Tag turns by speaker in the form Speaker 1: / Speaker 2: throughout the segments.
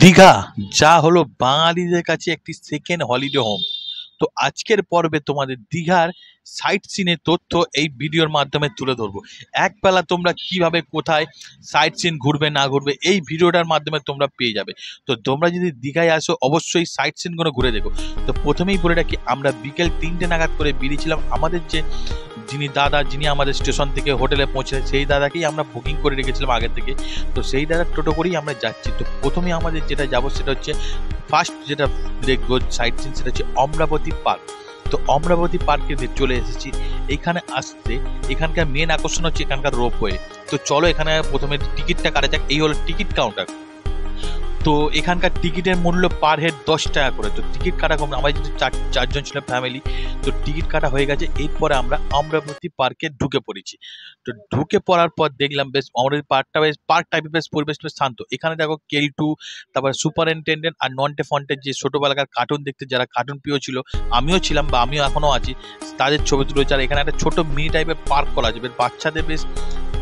Speaker 1: দীঘা যা হলো বাঙালিদের কাছে একটি সেকেন্ড হলিডে হোম। তো আজকের পর্বে তোমাদের দীঘার সাইট সিনের তথ্য এই ভিডিওর মাধ্যমে তুলে ধরবো। একবেলা তোমরা কিভাবে কোথায় সাইট সিন ঘুরবে না ঘুরবে এই ভিডিওটার মাধ্যমে তোমরা পেয়ে যাবে। তো তোমরা যদি দীঘায় আসো অবশ্যই সাইট সিনগুলো ঘুরে দেখো। তো প্রথমেই বলে রাখি, আমরা বিকেল 3টে নাগাদ করে বেরিয়েছিলাম। আমাদের যিনি আমাদের স্টেশন থেকে হোটেলে পৌঁছে সেই দাদাকেই আমরা বুকিং করে রেখেছিলাম আগে থেকে। তো সেই দাদার টোটো করেই আমরা যাচ্ছি। তো প্রথমে আমাদের যেটা যাবো সেটা হচ্ছে ফার্স্ট যেটা দেখবো সাইট সিন সেটা হচ্ছে অমরাবতী পার্ক। তো অমরাবতী পার্কে চলে এসেছি। এখানে আসতে এখানকার মেন আকর্ষণ হচ্ছে এখানকার রোপওয়ে। তো চলো এখানে প্রথমে টিকিটটা কাটা যাক। এই হলো টিকিট কাউন্টার। তো এখানকার টিকিটের মূল্য পার হেড 10 টাকা করে। তো টিকিট কাটা কম, আমরা যদি চারজন ছিলাম ফ্যামিলি, তো টিকিট কাটা হয়ে গেছে। এরপরে আমরা অমরাবতী পার্কে ঢুকে পড়েছি। তো ঢুকে পড়ার পর দেখলাম বেশ অমরাবতী পার্কটা বেশ পার্ক টাইপের, বেশ পরিবেশ বেশ শান্ত। এখানে দেখো কেলটু, তারপর সুপারিনটেন্ডেন্ট আর নন্টে ফন্টের যে ছোটবেলাকার কার্টুন দেখতে যারা কার্টুন প্রিয় ছিল, আমিও ছিলাম বা আমিও এখনো আছি, তাদের ছবি তুলেছে। আর এখানে একটা ছোট মিনি টাইপের পার্ক করা আছে, বেশ বাচ্চাদের বেশ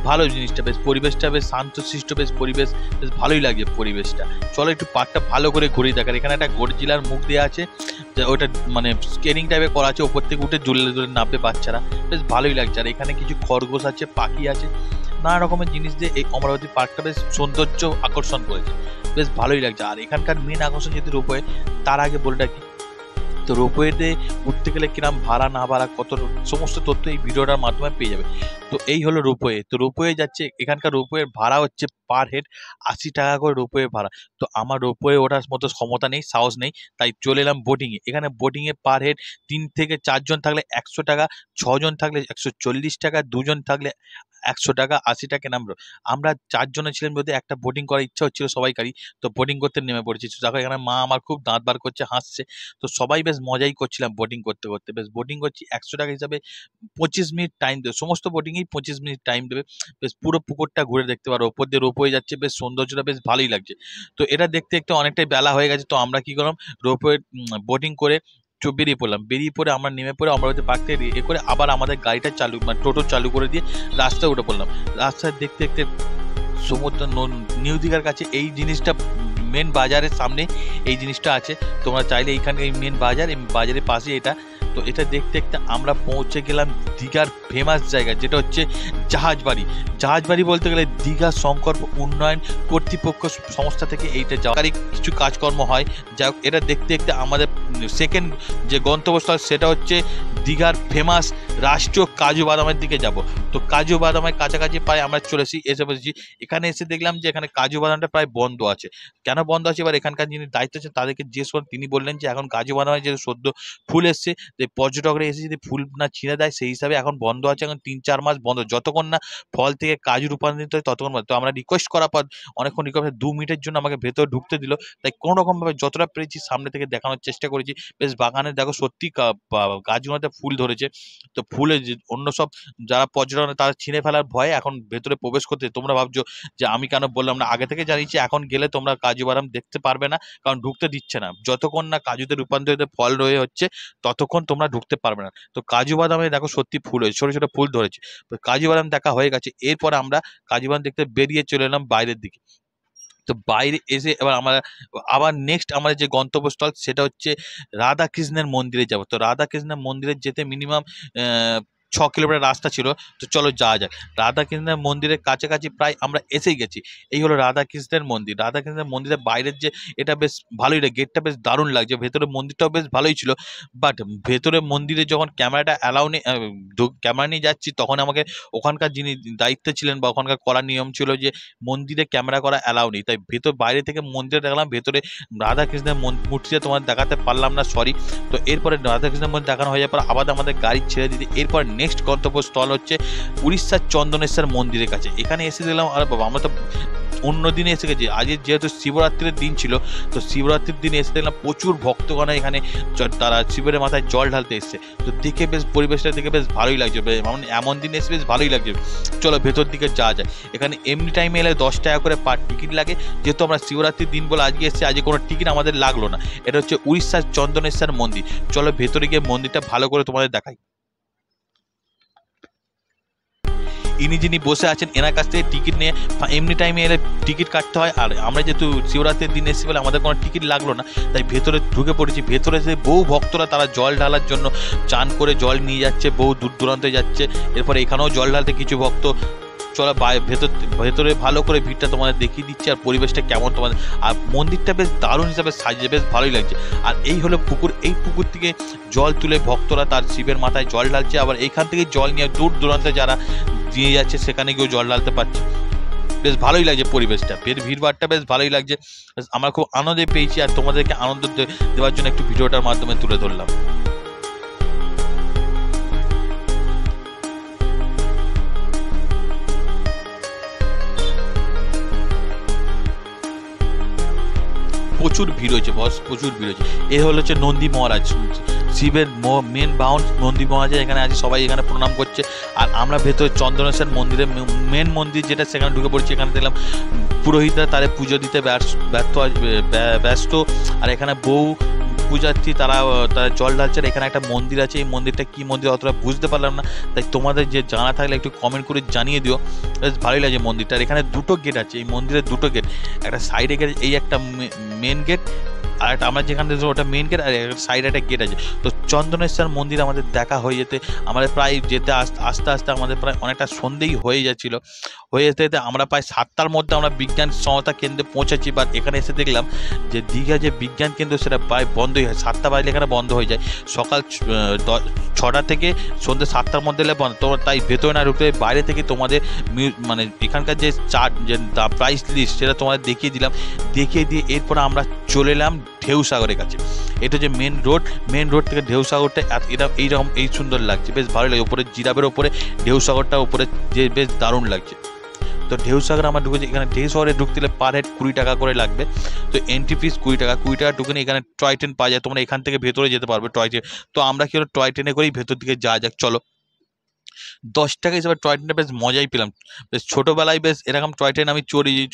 Speaker 1: ভালো জিনিসটা, বেশ পরিবেশটা বেশ শান্তশিষ্ট, বেশ পরিবেশ বেশ ভালোই লাগে পরিবেশটা। চলো একটু পার্কটা ভালো করে ঘুরে দেখার। এখানে একটা গডজিলার মুখ দেওয়া আছে, ওটা মানে স্কেনিং টাইপের করা আছে, ওপর থেকে উঠে জুলে জুলে নামবে বাচ্চারা, বেশ ভালোই লাগছে। আর এখানে কিছু খরগোশ আছে, পাখি আছে, নানা রকমের জিনিস দিয়ে এই অমরাবতী পার্কটা বেশ সৌন্দর্য আকর্ষণ করেছে, বেশ ভালোই লাগছে। আর এখানকার মেন আকর্ষণ যদি রোপওয়ে, তার আগে বলে রাখি, তো রোপওয়েতে উঠতে গেলে কিরম ভাড়া না ভাড়া কত সমস্ত তথ্য এই ভিডিওটার মাধ্যমে পেয়ে যাবে। তো এই হলো রোপওয়ে। তো রোপওয়ে যাচ্ছে, এখানকার রোপওয়ের ভাড়া হচ্ছে পার হেড 80 টাকা করে রোপওয়ে ভাড়া। তো আমার রোপওয়ে ওঠার মতো ক্ষমতা নেই, সাহস নেই, তাই চলে এলাম বোটিংয়ে। এখানে বোটিংয়ে পার হেড 3 থেকে 4 জন থাকলে 100 টাকা, 6 জন থাকলে 140 টাকা, 2 জন থাকলে 100 টাকা, 80 টাকা নামলো। আমরা 4 জনে ছিলেন বলতে একটা বোটিং করার ইচ্ছা হচ্ছিল সবাইকারই, তো বোটিং করতে নেমে পড়েছি। দেখো এখানে মা আমার খুব দাঁত বার করছে, হাসছে। তো সবাই বেশ মজাই করছিলাম বোটিং করতে করতে। বেশ বোটিং করছি 100 টাকা হিসাবে 25 মিনিট টাইম দেবে, সমস্ত বোটিংয়েই 25 মিনিট টাইম দেবে। বেশ পুরো পুকুরটা ঘুরে দেখতে পারো, ওপর দিয়ে রোপওয়ে যাচ্ছে, বেশ সৌন্দর্যটা বেশ ভালোই লাগছে। তো এটা দেখতে দেখতে অনেকটাই বেলা হয়ে গেছে। তো আমরা কি করলাম, রোপওয়ে বোটিং করে বেরিয়ে পড়লাম। বেরিয়ে পড়ে আমরা নেমে পড়ে অমরাবতী পার্ক থেকে এ করে আবার আমাদের গাড়িটা চালু মানে টোটো চালু করে দিয়ে রাস্তায় উঠে পড়লাম। রাস্তায় দেখতে দেখতে সমুদ্র নিউ দীঘার কাছে এই জিনিসটা মেন বাজারের সামনে এই জিনিসটা আছে। তোমরা চাইলে এইখানে এই মেন বাজার, এই বাজারের পাশে এটা। তো এটা দেখতে দেখতে আমরা পৌঁছে গেলাম দীঘার ফেমাস জায়গা, যেটা হচ্ছে জাহাজবাড়ি। জাহাজবাড়ি বলতে গেলে দীঘা শঙ্কর উন্নয়ন কর্তৃপক্ষ সংস্থা থেকে এইটা যাওয়ারই কিছু কাজকর্ম হয়। যাই হোক, এটা দেখতে দেখতে আমাদের সেকেন্ড যে গন্তব্যস্থল সেটা হচ্ছে দীঘার ফেমাস রাষ্ট্রীয় কাজু বাদামের দিকে যাব। তো কাজু বাদামের কাছাকাছি প্রায় আমরা এসে বসেছি। এখানে এসে দেখলাম যে এখানে কাজু বাদামটা প্রায় বন্ধ আছে। কেন বন্ধ আছে, এবার এখানকার যিনি দায়িত্ব আছে তাদেরকে জিজ্ঞেস করেন, তিনি বললেন যে এখন কাজু বাদামের যে সদ্য ফুল এসছে, যে পর্যটকরা এসে যদি ফুল না ছিঁড়ে দেয় সেই হিসাবে এখন বন্ধ আছে। এখন 3-4 মাস বন্ধ, যতক্ষণ না ফল থেকে কাজু রূপান্তরিত হয় ততক্ষণ বন্ধ। তো আমরা রিকোয়েস্ট করার পর অনেকক্ষণ রিকোয়েস্ট 2 মিনিটের জন্য আমাকে ভেতরে ঢুকতে দিল। তাই কোনো রকমভাবে যতটা পেরেছি সামনে থেকে দেখানোর চেষ্টা করেছি। বেশ বাগানে দেখো সত্যি গাছগুলোতে ফুল ধরেছে। তো ফুলে অন্য সব যারা পর্যটক তারা ছিঁড়ে ফেলার ভয়ে এখন ভেতরে প্রবেশ করতে। তোমরা ভাবছো যে আমি কেন বললাম না, আগে থেকে জানিয়েছি এখন গেলে তোমরা কাজু বাদাম দেখতে পারবে না, কারণ ঢুকতে দিচ্ছে না। যতক্ষণ না কাজুতে রূপান্তরিত ফল রয়ে হচ্ছে ততক্ষণ তোমরা ঢুকতে পারবে না। তো কাজু বাদামে দেখো সত্যি ফুল হয়েছে, ছোট ছোট ফুল ধরেছে। তো কাজু বাদাম দেখা হয়ে গেছে। এরপর আমরা কাজু বাদাম দেখতে বেরিয়ে চলে এলাম বাইরের দিকে। তো বাইরে এসে এবার আমরা আবার নেক্সট আমাদের যে গন্তব্যস্থল সেটা হচ্ছে রাধাকৃষ্ণের মন্দিরে যাব। তো রাধাকৃষ্ণের মন্দিরে যেতে মিনিমাম 6 কিলোমিটার রাস্তা ছিল। তো চলো যাওয়া যাক। রাধাকৃষ্ণের মন্দিরের কাছাকাছি প্রায় আমরা এসেই গেছি। এই হলো রাধাকৃষ্ণের মন্দির। রাধাকৃষ্ণের মন্দিরের বাইরের যে এটা বেশ ভালোই লাগে, গেটটা বেশ দারুণ লাগছে। ভেতরে মন্দিরটাও বেশ ভালোই ছিল, বাট ভেতরে মন্দিরে যখন ক্যামেরাটা অ্যালাউ নেই, ক্যামেরা নিয়ে যাচ্ছি, তখন আমাকে ওখানকার যিনি দায়িত্বে ছিলেন বা ওখানকার করার নিয়ম ছিল যে মন্দিরে ক্যামেরা করা অ্যালাউ নেই। তাই বাইরে থেকে মন্দিরে দেখলাম, ভেতরে রাধাকৃষ্ণের মূর্তিটা তোমার দেখাতে পারলাম না, সরি। তো এরপরে রাধাকৃষ্ণের মন্দির দেখানো হয়ে যাওয়ার পর আবার আমাদের গাড়ি ছেড়ে দিতে এরপর নেক্সট গন্তব্যস্থল হচ্ছে উড়িষ্যার চন্দনেশ্বর মন্দিরের কাছে। এখানে এসে দিলাম, আর বাবা আমরা তো অন্য দিনে এসে গেছি, আজকে যেহেতু শিবরাত্রির দিন ছিল, তো শিবরাত্রির দিনে এসে দেখলাম প্রচুর ভক্তগণ এখানে তারা শিবের মাথায় জল ঢালতে এসছে। তো দেখে বেশ পরিবেশটা দেখে বেশ ভালোই লাগছে, এমন দিনে এসে বেশ ভালোই লাগছে। চলো ভেতর দিকে যাওয়া যায়। এখানে এমনি টাইমে এলে 10 টাকা করে পার টিকিট লাগে। যেহেতু আমরা শিবরাত্রির দিন বলে আজকে এসেছি, আজকে কোনো টিকিট আমাদের লাগলো না। এটা হচ্ছে উড়িষ্যার চন্দনেশ্বর মন্দির। চলো ভেতরে গিয়ে মন্দিরটা ভালো করে তোমাদের দেখাই। ইনি যিনি বসে আছেন এনার কাছ থেকে টিকিট নিয়ে এমনি টাইমে এলে টিকিট কাটতে হয়। আর আমরা যেহেতু শিবরাত্রির দিন এসেছি বলে আমাদের কোনো টিকিট লাগলো না, তাই ভেতরে ঢুকে পড়েছি। ভেতরে যে বহু ভক্তরা তারা জল ঢালার জন্য চান করে জল নিয়ে যাচ্ছে, বহু দূর দূরান্তে যাচ্ছে। এরপরে এখানেও জল ঢালতে কিছু ভক্ত চলো ভেতরে ভালো করে ভিড়টা তোমাদের দেখিয়ে দিচ্ছে আর পরিবেশটা কেমন তোমাদের। আর মন্দিরটা বেশ দারুণ হিসাবে সাজিয়ে বেশ ভালোই লাগছে। আর এই হলো পুকুর, এই পুকুর থেকে জল তুলে ভক্তরা তার শিবের মাথায় জল ঢালছে। আবার এইখান থেকে জল নিয়ে দূর দূরান্তে যারা দিয়ে যাচ্ছে সেখানে গিয়েও জল ঢালতে পারছে। বেশ ভালোই লাগছে পরিবেশটা, ভিড়ভাড়টা বেশ ভালোই লাগছে। আমরা খুব আনন্দে পেয়েছি আর তোমাদেরকে আনন্দ দেওয়ার জন্য একটু ভিডিওটার মাধ্যমে তুলে ধরলাম। প্রচুর ভিড় হয়েছে বস, প্রচুর ভিড় হয়েছে। এ হচ্ছে নন্দী মহারাজ, শিবের মেন বাহন নন্দী মহারাজ এখানে আছে, সবাই এখানে প্রণাম করছে। আর আমরা ভেতরে চন্দনেশ্বর মন্দিরের মেন মন্দির যেটা সেখানে ঢুকে পড়ছি। এখানে দেখলাম পুরোহিতরা তাদের পুজো দিতে ব্যস্ত। আর এখানে বহু পূজার্থী তারা জল ঢালছে। এখানে একটা মন্দির আছে, এই মন্দিরটা কি মন্দির অতটা বুঝতে পারলাম না, তাই তোমাদের যে জানা থাকলে একটু কমেন্ট করে জানিয়ে দিও। বেশ ভালোই লাগে মন্দিরটা। এখানে দুটো গেট আছে, এই মন্দিরের দুটো গেট, একটা সাইডে গেট, এই একটা মেন গেট, আর একটা আমরা যেখানে ওটা মেন গেট, আর সাইডে একটা গেট আছে। তো চন্দনেশ্বর মন্দির আমাদের দেখা হয়ে যেতে আমাদের প্রায় যেতে আস্তে আস্তে আমাদের প্রায় অনেকটা সন্ধ্যেই হয়ে যাচ্ছিলো। হয়ে যেতে যেতে আমরা প্রায় 7টার মধ্যে আমরা বিজ্ঞান সহায়তা কেন্দ্রে পৌঁছেছি। বাট এখানে এসে দেখলাম যে দীঘা যে বিজ্ঞান কেন্দ্র সেটা প্রায় বন্ধই হয়, 7টা বাজলে এখানে বন্ধ হয়ে যায়। সকাল 6টা থেকে সন্ধ্যে 7টার মধ্যে এলে বন্ধ। তোমরা তাই ভেতরে না ঢুকতে বাইরে থেকে তোমাদের মানে এখানকার যে চার্ট যে প্রাইস লিস্ট সেটা তোমাদের দেখিয়ে দিলাম। দেখিয়ে দিয়ে এরপর আমরা চলে এলাম ঢেউসাগরের কাছে। এটা যে মেন রোড থেকে ঢেউসাগরটা এইরকম এই সুন্দর লাগছে, বেশ ভালো লাগে। ওপরে জিরাবের ওপরে ঢেউসাগরটা ওপরে যে বেশ দারুণ লাগছে। তো ঢেউসাগর আমরা ঢুকেছি। এখানে ঢেউসাগরে ঢুকতে গেলে পার হেড 20 টাকা করে লাগবে। তো এন্ট্রি ফিস 20 টাকা ঢুকে এখানে টয় ট্রেন পাওয়া যায়, তোমরা এখান থেকে ভেতরে যেতে পারবে টয় ট্রেন। তো আমরা কি হলো টয় ট্রেনে করেই ভেতর দিকে যাওয়া যাক, চলো। 10 টাকা হিসাবে টয় ট্রেনটা বেশ মজাই পেলাম। বেশ ছোটোবেলায় বেশ এরকম টয় ট্রেন আমি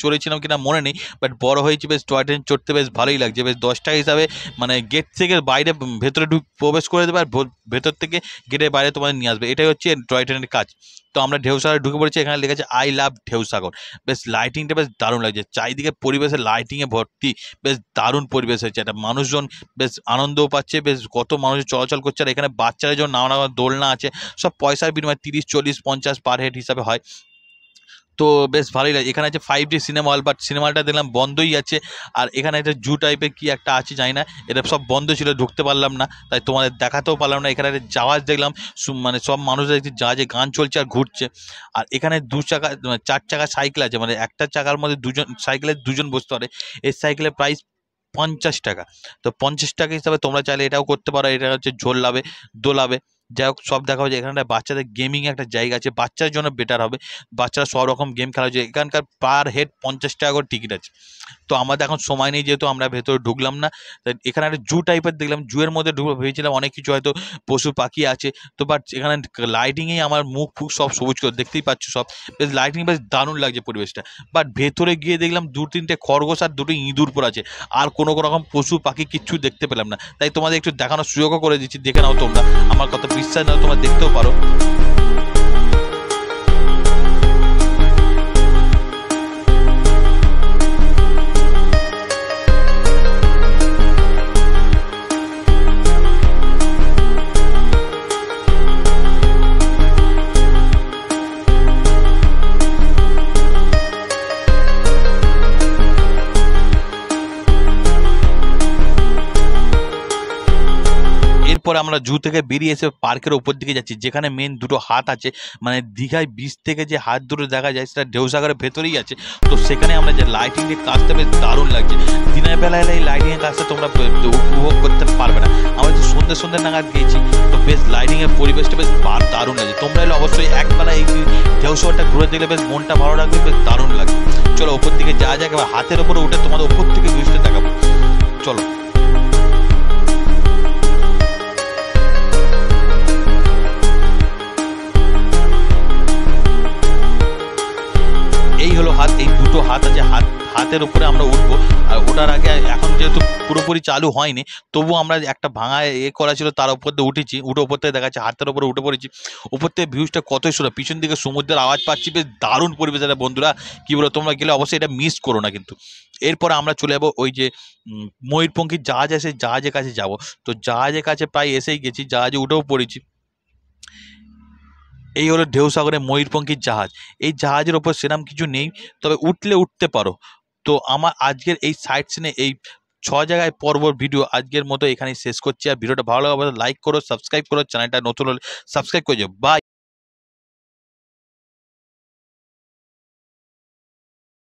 Speaker 1: চড়েছিলাম কিনা মনে নেই, বাট বড় হয়েছি বেশ টয় ট্রেন চড়তে বেশ ভালোই লাগছে। বেশ 10 টাকা হিসাবে মানে গেট থেকে বাইরে ভেতরে প্রবেশ করে দেবে, আর ভেতর থেকে গেটের বাইরে তোমাদের নিয়ে আসবে। এটাই হচ্ছে টয় ট্রেনের কাজ। তো আমরা ঢেউসাগরে ঢুকে পড়েছি। এখানে লেখা আছে আই লাভ ঢেউসাগর। বেশ লাইটিংটা বেশ দারুণ লাগছে, চারিদিকে পরিবেশে লাইটিংয়ে ভর্তি, বেশ দারুণ পরিবেশ হয়েছে। একটা মানুষজন বেশ আনন্দও পাচ্ছে, বেশ কত মানুষ চলাচল করছে। আর এখানে বাচ্চাদের জন্য নানা নানা দোলনা আছে, সব পয়সার বিনিময়ে 30, 40, 50 পার হেড হিসাবে হয়। তো বেশ ভালোই লাগে। এখানে আছে 5D cinema hall, but cinema হলটা দেখলাম বন্ধই আছে। আর এখানে একটা জু টাইপের কি একটা আছে জানি না, এটা সব বন্ধ ছিল, ঢুকতে পারলাম না, তাই তোমাদের দেখাতেও পারলাম না। এখানে একটা জাহাজ দেখলাম, মানে সব মানুষরা দেখছি জাহাজে গান চলছে আর ঘুরছে। আর এখানে 4 চাকা সাইকেল আছে, মানে একটা চাকার মধ্যে সাইকেলে 2জন বসতে পারে। এই সাইকেলের প্রাইস 50 টাকা। তো 50 টাকা হিসাবে তোমরা চাইলে এটাও করতে পারো। এটা হচ্ছে দোলাবে। যাই হোক, সব দেখা হচ্ছে। এখানে বাচ্চাদের গেমিং একটা জায়গা আছে, বাচ্চাদের জন্য বেটার হবে, বাচ্চারা সব রকম গেম খেলা হচ্ছে। এখানকার পার হেড 50 টাকা করে টিকিট আছে। তো আমাদের এখন সময় নেই, যেহেতু আমরা ভেতরে ঢুকলাম না। এখানে একটা জু টাইপের দেখলাম, জুয়ের মধ্যে ভেবেছিলাম অনেক কিছু হয়তো পশু পাখি আছে। তো বাট এখানে লাইটিংয়েই আমার মুখ ফুক সব সবুজ করে, দেখতেই পাচ্ছ সব বেশ লাইটিং, বেশ দারুণ লাগছে পরিবেশটা। বাট ভেতরে গিয়ে দেখলাম 2-3টে খরগোশ আর 2টো ইঁদুর পর আছে, আর কোনো রকম পশু পাখি কিচ্ছু দেখতে পেলাম না। তাই তোমাদের একটু দেখানোর সুযোগও করে দিচ্ছি, দেখে নাও তোমরা। আমার কথা বিশ্বাস না তোমরা দেখতেও পারো। এরপর আমরা জু থেকে বেরিয়ে এসে পার্কের উপর দিকে যাচ্ছি, যেখানে মেন 2টো হাত আছে। মানে দীঘায় বিচ থেকে যে হাত দুটো দেখা যায় সেটা ঢেউসাগরের ভেতরেই আছে। তো সেখানে আমরা যে লাইটিংয়ের কাজটা বেশ দারুণ লাগছে। দিনের বেলায় এই লাইটিংয়ের কাজটা তোমরা উপভোগ করতে পারবে না। আমরা যে সন্ধ্যে নাগাদ গিয়েছি, তো বেশ লাইটিংয়ের পরিবেশটা বেশ দারুণ লাগছে। তোমরা এলে অবশ্যই একবেলা এই ঢেউসাগরটা ঘুরে দেখলে বেশ মনটা ভালো লাগবে, বেশ দারুণ লাগবে। চলো ওপর দিকে যাওয়া যাক, এবার হাতের ওপরে উঠে তোমাদের ওপর থেকে ভিউজটা দেখাবো, চলো। এই হলো হাত, এই 2টো হাত আছে, হাতের উপরে আমরা উঠবো। আর ওটার আগে এখন যেহেতু পুরোপুরি চালু হয়নি, তবু আমরা একটা ভাঙা করা ছিল, তার উপর দিয়ে উঠেছি, উপর থেকে দেখা যাচ্ছে হাতের উপরে উঠে পড়েছি। উপর থেকে ভিউজটা কতই সুন্দর, পিছন দিকে সমুদ্রের আওয়াজ পাচ্ছি, বেশ দারুণ পরিবেশ। এটা বন্ধুরা কি বলো, তোমরা গেলে অবশ্যই এটা মিস করো না কিন্তু। এরপরে আমরা চলে যাবো ওই যে ময়ূরপঙ্খীর জাহাজ আছে, জাহাজের কাছে যাব। তো জাহাজের কাছে প্রায় এসেই গেছি, জাহাজে উঠেও পড়েছি। এই হলো ঢেউসাগরে ময়ূরপঙ্খীর জাহাজ। এই জাহাজের ওপর সেরকম কিছু নেই, তবে উঠলে উঠতে পারো। তো আমার আজকের এই সাইট সিনে এই 6 জায়গায় পর্বর ভিডিও আজকের মতো এখানেই শেষ করছি। আর ভিডিওটা ভালো লাগলে লাইক করো, সাবস্ক্রাইব করো, চ্যানেলটা নতুন হলে সাবস্ক্রাইব করে যাও। বাই।